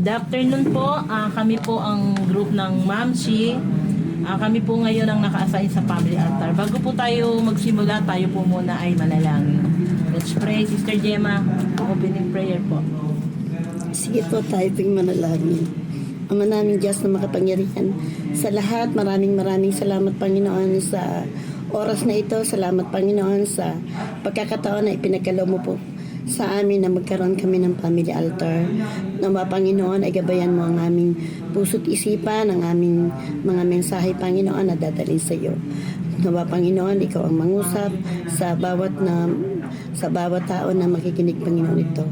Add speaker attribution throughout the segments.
Speaker 1: Good afternoon po. Kami po ang group ng Mamshi. Kami po ngayon ang naka-assign sa family altar. Bago po tayo magsimula, tayo po muna ay manalangin. Let's pray. Sister Gemma, opening prayer po.
Speaker 2: Sige po, tayo pong manalangin. Ama naming Diyos na makapangyarihan sa lahat, maraming salamat Panginoon sa oras na ito. Salamat Panginoon sa pagkakataon na ipinagkaloob mo po sa amin na magkaroon kami ng family altar. Nawa Panginoon ay gabayan mo ang aming puso't isipan, ang aming mga mensahe Panginoon na dadalhin sa iyo. Nawa Panginoon, ikaw ang mangusap sa bawat tao na makikinig Panginoon ito.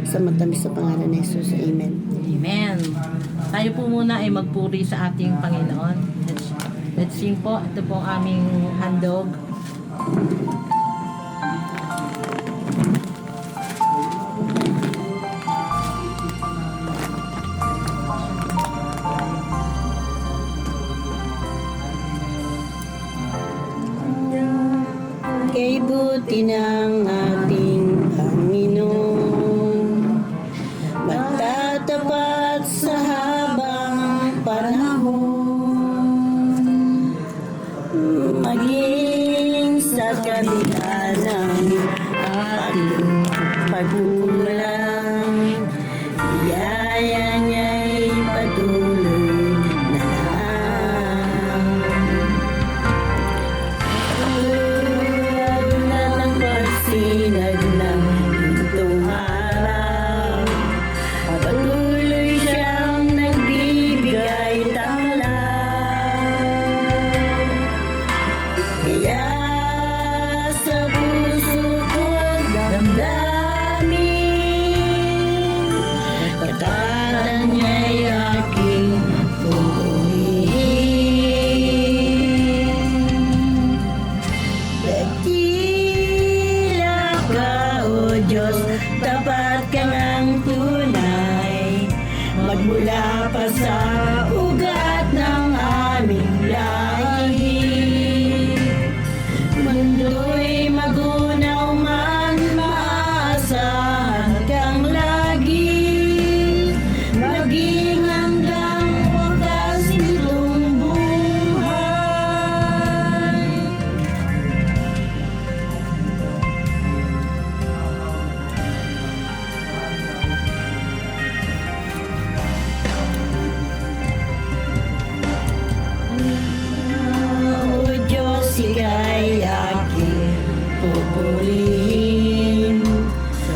Speaker 2: Sa matamis sa pangalan ni Jesus. Amen.
Speaker 1: Amen. Tayo po muna ay magpuri sa ating Panginoon. Let's sing po. Ito po ang aming handog.
Speaker 2: Kay buti ng ating Panginoon, magtatapat sa habang panahon, maging sa kabila ng ating pagkukulang, biyaya niya'y patuloy na lang. Sinag ng gintong araw, patuloy siyang nagbibigay tanglaw. Kaya sa puso ko'y damdamin, katatan niya'y aking pupurihin. Dakila ka, O Diyos, tapat kang ang tunay, magmula pa sa ugat ng aming lahi. Mundo'y magunaw man, maasahan kang lagi, maging hanggang wakas nitong buhay. O Diyos, ika'y aking pupurihin,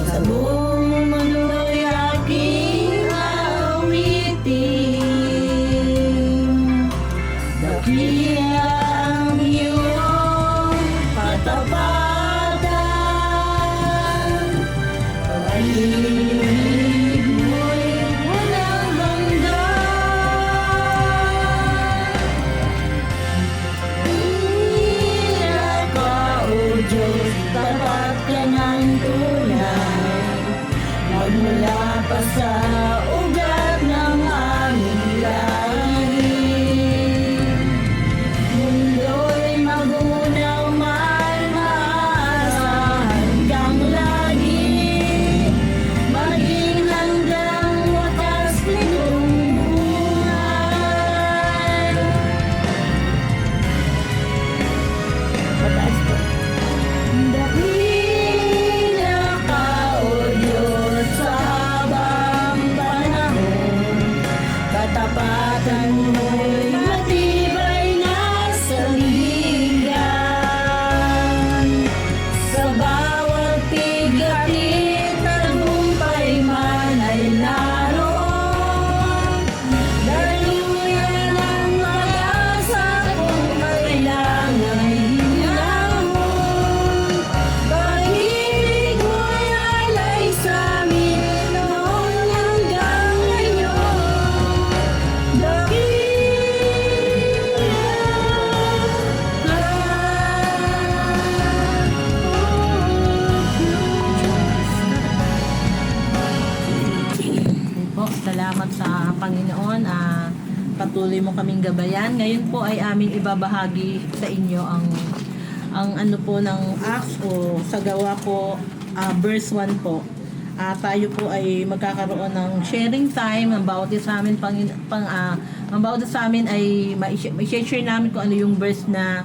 Speaker 2: sa buong mundo'y aking aawitin. Dakila ang iyong katapatan, pag-ibig mo'y walang hanggan. Tila ka, O Diyos, tapat ka ng tunay, magmula pa sa ugat ng aming lahi. Mundo'y magunaw man, maasahan kang lagi, maging hanggang wakas nitong buhay. Mataas po. Dakila ka, O Diyos, sa habang panahon, katapatan mo'y matibay na sandigan. Sa bawat pigatit, tagumpay man ay naroon, daluyan ang pag-asa kung kailangan hinahon. Pag-ibig mo'y alay sa'min noon hanggang ngayon.
Speaker 1: Po, salamat sa Panginoon. Patuloy mo kaming gabayan. Ngayon po ay aming ibabahagi sa inyo ang ano po ng Acts o sa gawa po verse 1 po. tayo po ay magkakaroon ng sharing time. Ang bawat isa sa amin ang bawat isa sa amin ay ma-share namin kung ano yung verse na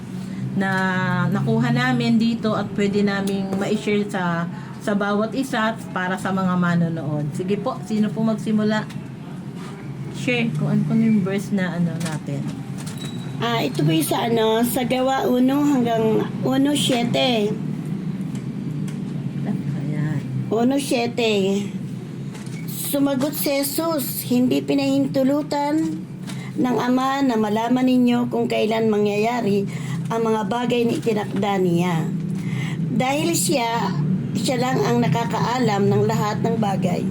Speaker 1: nakuha namin dito at pwede naming ma-share sa bawat isa para sa mga manonood. Sige po, sino po magsimula? Share kung ano yung verse na natin.
Speaker 2: Ito po yung sa Gawa 1 hanggang 1:7.
Speaker 1: Ayan.
Speaker 2: 1:7. Sumagot si Jesus, hindi pinahintulutan ng Ama na malaman ninyo kung kailan mangyayari ang mga bagay na itinakda niya. Dahil siya lang ang nakakaalam ng lahat ng bagay,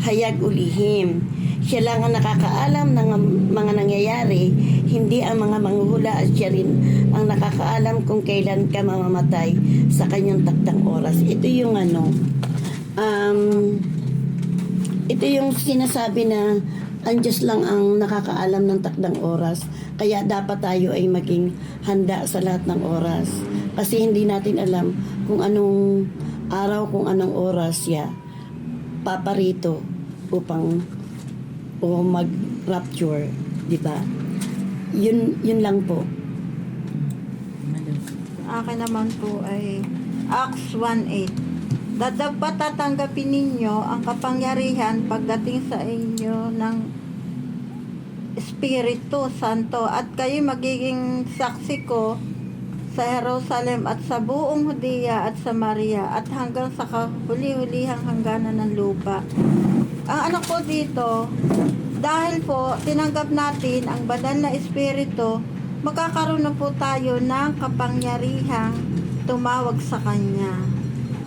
Speaker 2: hayag ulihim. Siya lang ang nakakaalam ng mga nangyayari, hindi ang mga manghuhula, at siya rin ang nakakaalam kung kailan ka mamamatay sa kanyang takdang oras. Ito yung ito yung sinasabi na ang Diyos lang ang nakakaalam ng takdang oras. Kaya dapat tayo ay maging handa sa lahat ng oras. Kasi hindi natin alam kung anong araw, kung anong oras siya paparito upang mag-rapture, di ba? Yun lang po.
Speaker 3: Akin naman po ay Acts 1:8. Dapat tatanggapin ninyo ang kapangyarihan pagdating sa inyo ng Espiritu Santo at kayo magiging saksi ko sa Jerusalem at sa buong Judea at Samaria at hanggang sa kahuli-hulihang hangganan ng lupa. Ang po dito, dahil po tinanggap natin ang banal na Espiritu, magkakaroon na po tayo ng kapangyarihang tumawag sa Kanya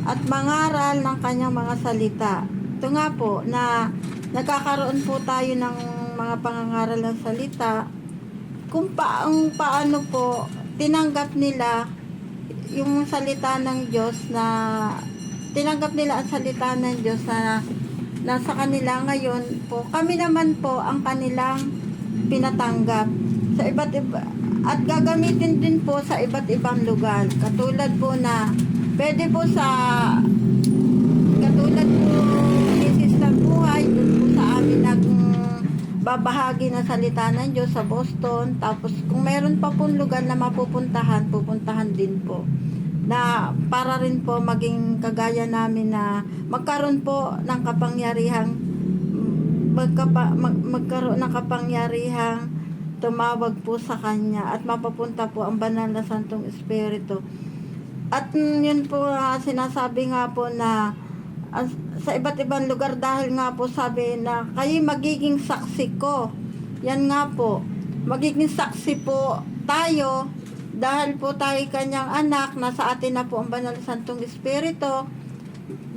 Speaker 3: at mangaral ng Kanyang mga salita. Ito nga po na nagkakaroon po tayo ng mga pangangaral ng salita kung paano po tinanggap nila yung salita ng Diyos, na tinanggap nila ang salita ng Diyos na nasa kanila ngayon po. Kami naman po ang kanilang pinatanggap sa iba't iba at gagamitin din po sa iba't ibang lugar. Katulad po na pwede po katulad po ni Sister Buhay, dun po sa amin babahagi ng salita ng Diyos sa Boston. Tapos kung meron pa pong lugar na pupuntahan din po, na para rin po maging kagaya namin na magkaroon po ng kapangyarihang magkaroon ng kapangyarihang tumawag po sa Kanya at mapapunta po ang banal na Santong Espiritu. At yun po sinasabi nga po na sa iba't ibang lugar, dahil nga po sabi na kayo magiging saksi ko. Yan nga po, magiging saksi po tayo dahil po tayo Kanyang anak, nasa atin na po ang banal na Santong Espiritu.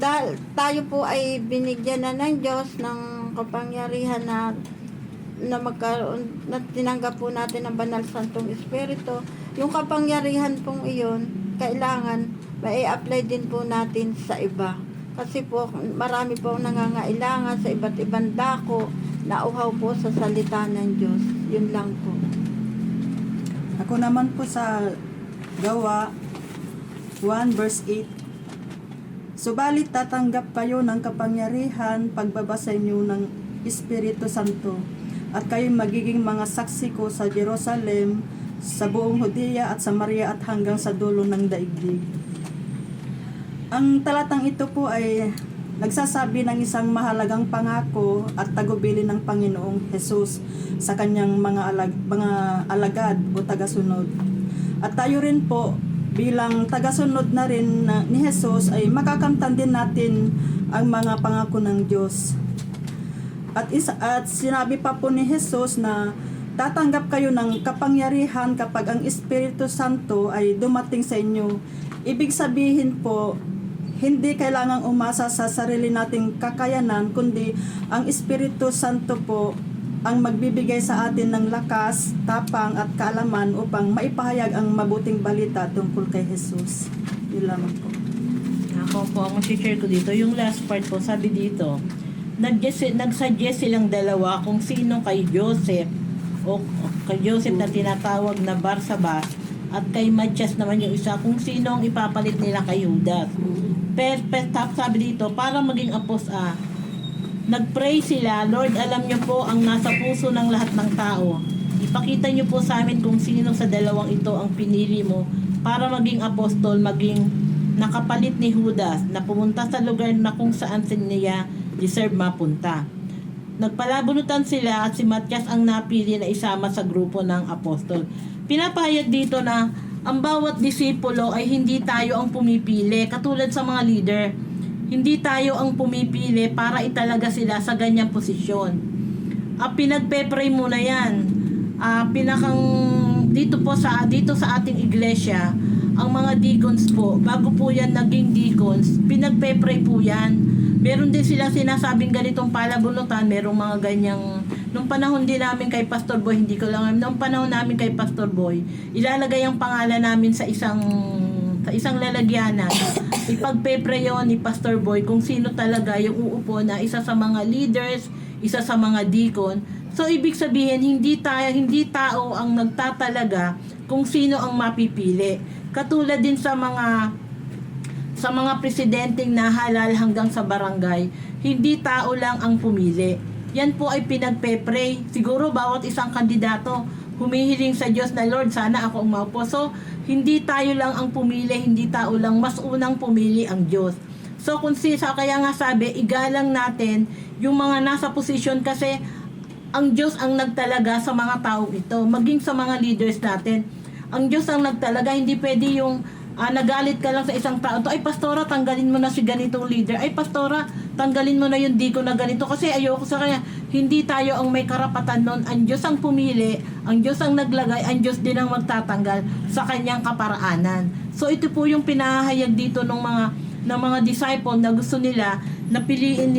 Speaker 3: Dahil tayo po ay binigyan na ng Diyos ng kapangyarihan na magkaroon, na tinanggap po natin ang banal na Santong Espiritu. Yung kapangyarihan pong iyon, kailangan mai-apply din po natin sa iba. Kasi po marami po nangangailangan sa iba't ibang dako na uhaw po sa salita ng Diyos. Yun lang po.
Speaker 4: Ako naman po sa Gawa 1 verse 8. Subalit tatanggap kayo ng kapangyarihan pagbabasa niyo ng Espiritu Santo at kayo magiging mga saksi ko sa Jerusalem, sa buong Judea at Samaria at hanggang sa dulo ng daigdig. Ang talatang ito po ay nagsasabi ng isang mahalagang pangako at tagubilin ng Panginoong Hesus sa kanyang mga alagad o tagasunod. At tayo rin po bilang tagasunod na rin ni Hesus ay makakamtan din natin ang mga pangako ng Diyos. At sinabi pa po ni Hesus na tatanggap kayo ng kapangyarihan kapag ang Espiritu Santo ay dumating sa inyo. Ibig sabihin po, hindi kailangang umasa sa sarili nating kakayanan, kundi ang Espiritu Santo po ang magbibigay sa atin ng lakas, tapang at kaalaman upang maipahayag ang mabuting balita tungkol kay Jesus. Yun lamang po.
Speaker 1: Ako po, ang share ko dito, yung last part po, sabi dito, nagsuggest silang dalawa kung sino kay Joseph o kay Joseph na tinatawag na Barsabas at kay Matias naman yung isa kung sino ang ipapalit nila kay Judas. sabi dito, para maging nagpray sila, Lord, alam niyo po ang nasa puso ng lahat ng tao. Ipakita niyo po sa amin kung sino sa dalawang ito ang pinili mo para maging apostol, maging nakapalit ni Judas na pumunta sa lugar na kung saan niya deserve mapunta. Nagpalabunutan sila at si Matias ang napili na isama sa grupo ng apostol. Pinapahayag dito na ang bawat disipulo ay hindi tayo ang pumipili, katulad sa mga leader. Hindi tayo ang pumipili para italaga sila sa ganyang posisyon. Pinagpe-pray muna yan. Dito sa ating iglesia, ang mga deacons po, bago po yan naging deacons, pinagpe-pray po yan. Meron din sila sinasabing ganitong palabunutan, merong mga ganyang, nung panahon din namin kay Pastor Boy, nung panahon namin kay Pastor Boy, ilalagay ang pangalan namin sa isang lalagyanan. Ipagpe-pray yun ni Pastor Boy kung sino talaga yung uupo na isa sa mga leaders, isa sa mga deacon. So ibig sabihin, hindi tao ang nagtatalaga kung sino ang mapipili. Katulad din sa mga presidenteng nahalal hanggang sa barangay, hindi tao lang ang pumili. Yan po ay pinagpe-pray. Siguro bawat isang kandidato humihiling sa Diyos na, Lord, sana ako ang maupo. So, hindi tayo lang ang pumili, hindi tao lang, mas unang pumili ang Diyos. So, kaya nga sabi, igalang natin yung mga nasa posisyon kasi ang Diyos ang nagtalaga sa mga tao ito, maging sa mga leaders natin. Ang Diyos ang nagtalaga, hindi pwede yung nagalit ka lang sa isang tao. Ay, pastora, tanggalin mo na si ganitong leader. Ay, pastora, tanggalin mo na yung deacon na ganito kasi ayoko sa kanya. Hindi tayo ang may karapatan nun. Ang Diyos ang pumili, ang Diyos ang naglagay, ang Diyos din ang magtatanggal sa kanyang kaparaanan. So, ito po yung pinahayag dito ng mga disciple na gusto nila na piliin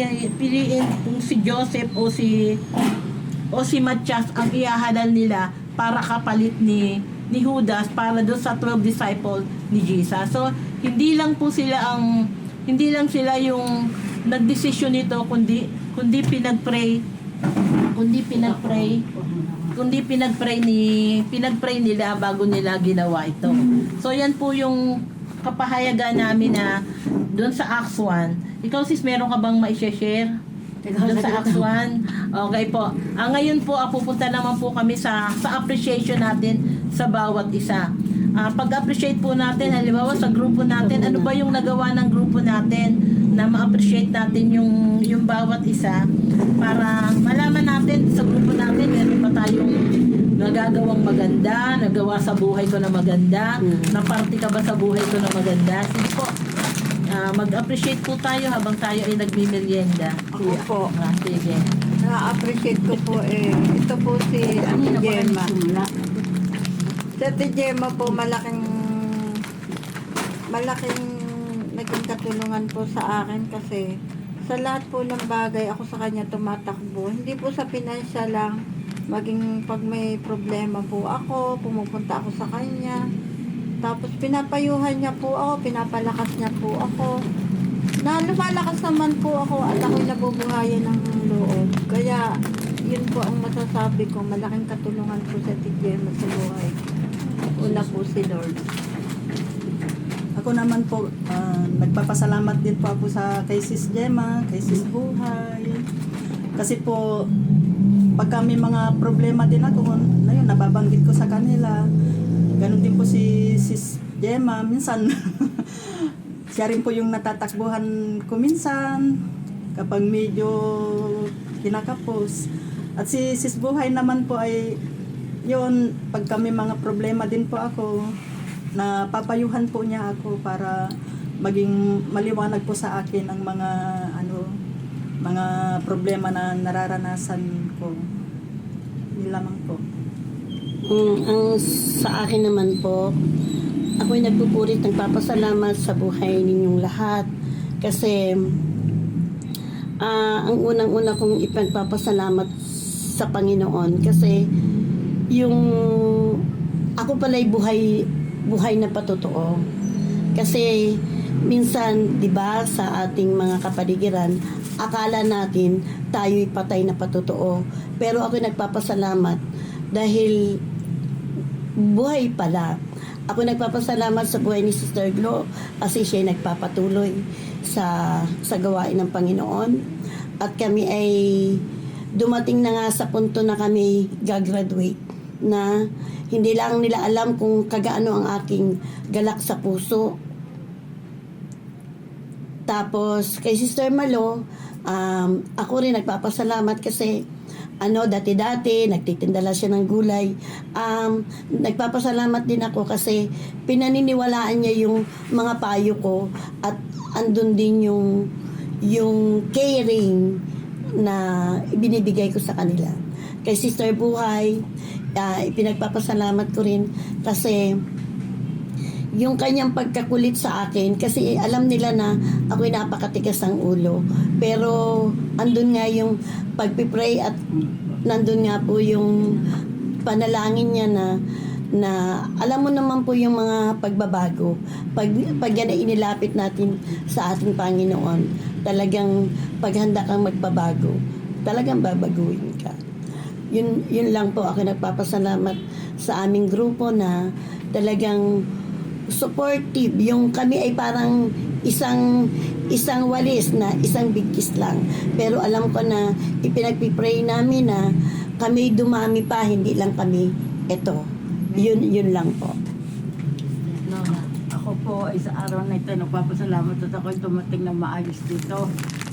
Speaker 1: kung si Joseph o si Matias ang ihahalal nila para kapalit ni Judas para doon sa 12 disciple ni Jesus. So, hindi lang sila yung nagdesisyon nito kundi pinagpray nila bago nila ginawa ito. So, yan po yung kapahayagan namin na doon sa Acts 1. Ikaw sis, meron ka bang ma-share? Doon sa Acts 1. Okay po. Ngayon po, pupunta naman po kami sa appreciation natin sa bawat isa. Pag-appreciate po natin, halimbawa sa grupo natin, ano ba yung nagawa ng grupo natin na ma-appreciate natin yung bawat isa para malaman natin sa grupo natin, meron pa tayong nagagawang maganda, nagawa sa buhay ko na maganda, na-party ka ba sa buhay ko na maganda? Sige po. Mag-appreciate po tayo habang tayo ay nagmimerienda.
Speaker 3: Ako po.
Speaker 1: Sige.
Speaker 3: Na-appreciate ko po ito po si Ate Gemma. Si Ate Gemma po malaking naging katulungan po sa akin kasi sa lahat po ng bagay ako sa kanya tumatakbo. Hindi po sa pinansya lang, maging pag may problema po ako, pumupunta ako sa kanya. Tapos pinapayuhan niya po ako, pinapalakas niya po ako. Na lumalakas naman po ako at ako'y nabubuhayan ng loob. Kaya yun po ang masasabi ko, malaking katulungan po sa Tigema sa buhay. Una po si Lord.
Speaker 4: Ako naman po, nagpapasalamat din po ako kay Sis Gemma, kay Sis Buhay. Kasi po, pag kami mga problema din ako, nababanggit ko sa kanila. Ganon din po si Sis Gemma, minsan siya rin po yung natatakbuhan ko minsan kapag medyo kinakapos. At si Sis Buhay naman po ay yun, pag kami mga problema din po ako, na papayuhan po niya ako para maging maliwanag po sa akin ang mga problema na nararanasan ko. Yun lamang po.
Speaker 2: Ang sa akin naman po, ako'y nagpupurit ng papasalamat sa buhay ninyong lahat kasi ang unang-una kong ipagpapasalamat sa Panginoon kasi yung ako pala'y buhay na patotoo. Kasi minsan, 'di ba, sa ating mga kapaligiran, akala natin tayo'y patay na patotoo. Pero ako'y nagpapasalamat dahil buhay pala Ako nagpapasalamat sa buhay ni Sister Glo kasi siya ay nagpapatuloy sa gawain ng Panginoon. At kami ay dumating na nga sa punto na kami gagraduate na hindi lang nila alam kung kagaano ang aking galak sa puso. Tapos kay Sister Malo, ako rin nagpapasalamat kasi dati-dati nagtitinda lang siya ng gulay. Nagpapasalamat din ako kasi pinaniniwalaan niya yung mga payo ko at andun din yung caring na ibinibigay ko sa kanila. Kay Sister Buhay, pinagpapasalamat ko rin kasi yung kanyang pagkakulit sa akin, kasi alam nila na ako'y napakatigas ang ulo, pero andun nga yung pagpipray at nandun nga po yung panalangin niya na alam mo naman po yung mga pagbabago. Pag yan ay inilapit natin sa ating Panginoon, talagang paghanda kang magbabago, talagang babaguhin ka. Yun lang po, ako nagpapasalamat sa aming grupo na talagang supportive. Yung kami ay parang isang walis na isang bigkis lang. Pero alam ko na ipinagpipray namin na kami dumami pa, hindi lang kami ito. Yun lang po.
Speaker 5: No, ako po ay sa araw na ito nagpapasalamat at ako'y tumating na maayos dito.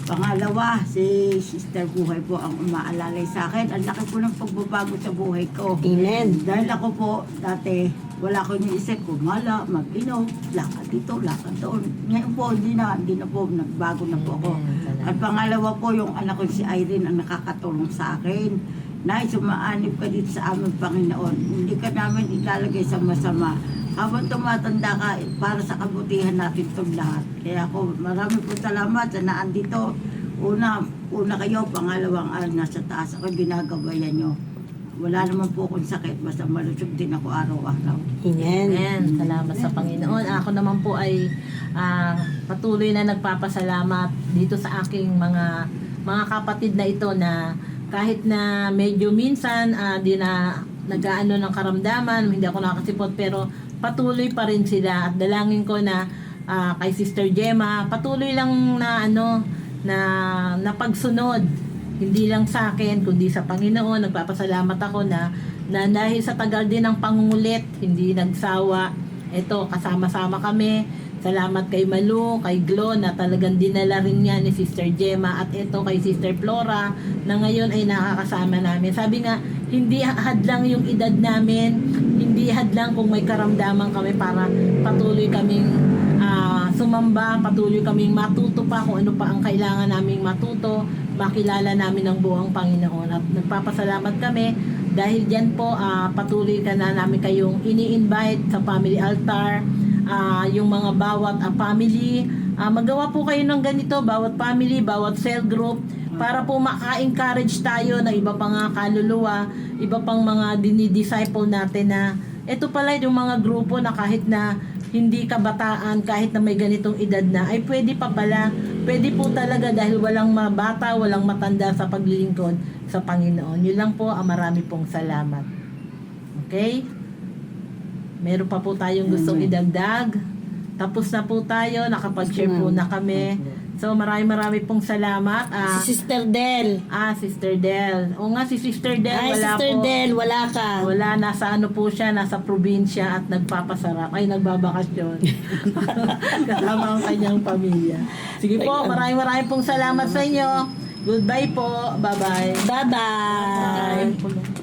Speaker 5: Pangalawa, si Sister Buhay po ang umaalalay sa akin. Ang laki po ng pagbabago sa buhay ko.
Speaker 2: Amen.
Speaker 5: Dahil ako po, dati, wala ko iniisip, kumala, mag-inom, lakad dito, lakad doon. Ngayon po, hindi na po, nagbago na po ako. At pangalawa po, yung anak ko si Irene ang nakakatulong sa akin. Nay, sumaanib ka dito sa aming Panginoon. Hindi ka namin ilalagay sa masama. Habang tumatanda ka, para sa kabutihan natin itong lahat. Kaya ako, marami po salamat sa naandito. Una kayo, pangalawang nasa taas ako, ginagabayan nyo. Wala naman po akong sakit, basta malusog din ako araw-araw.
Speaker 2: Amen.
Speaker 1: Amen. Salamat sa Panginoon. Ako naman po ay patuloy na nagpapasalamat dito sa aking mga kapatid na ito na kahit na medyo minsan di na nag-aano ng karamdaman, hindi ako nakasipot, pero patuloy pa rin sila at dalangin ko na kay Sister Gemma, patuloy lang na pagsunod, hindi lang sa akin kundi sa Panginoon. Nagpapasalamat ako na dahil sa tagal din ng pangungulit, hindi nagsawa. Ito, kasama-sama kami. Salamat kay Malu, kay Glo na talagang dinala rin niya ni Sister Gemma, at ito kay Sister Flora na ngayon ay nakakasama namin. Sabi nga, hindi hadlang yung edad namin, hindi hadlang kung may karamdaman kami para patuloy kaming sumamba, patuloy kaming matuto pa kung ano pa ang kailangan naming matuto, makilala namin ang buong Panginoon. At nagpapasalamat kami dahil dyan po patuloy ka na namin kayong ini-invite sa family altar. Yung mga bawat family, magawa po kayo ng ganito, bawat family, bawat cell group, para po maka-encourage tayo na iba pang kaluluwa, iba pang mga dinidisciple natin na ito pala yung mga grupo na kahit na hindi kabataan, kahit na may ganitong edad na, ay pwede pa pala, pwede po talaga dahil walang mabata, walang matanda sa paglilingkod sa Panginoon. Yun lang po, marami pong salamat. Okay? Meron pa po tayong gustong idagdag. Tapos na po tayo, nakapag-share po na kami. So marami pong salamat.
Speaker 2: Si Sister Del.
Speaker 1: Sister Del. O nga, si Sister Del,
Speaker 2: Ay,
Speaker 1: wala
Speaker 2: Sister
Speaker 1: po.
Speaker 2: Del, wala ka.
Speaker 1: Wala, nasa po siya, nasa probinsya at nagpapasarap. Ay, nagbabakasyon. Kasama ang kanyang pamilya. Sige po, maraming pong salamat sa inyo. Goodbye po. Bye-bye.
Speaker 2: Bye-bye.
Speaker 1: Bye.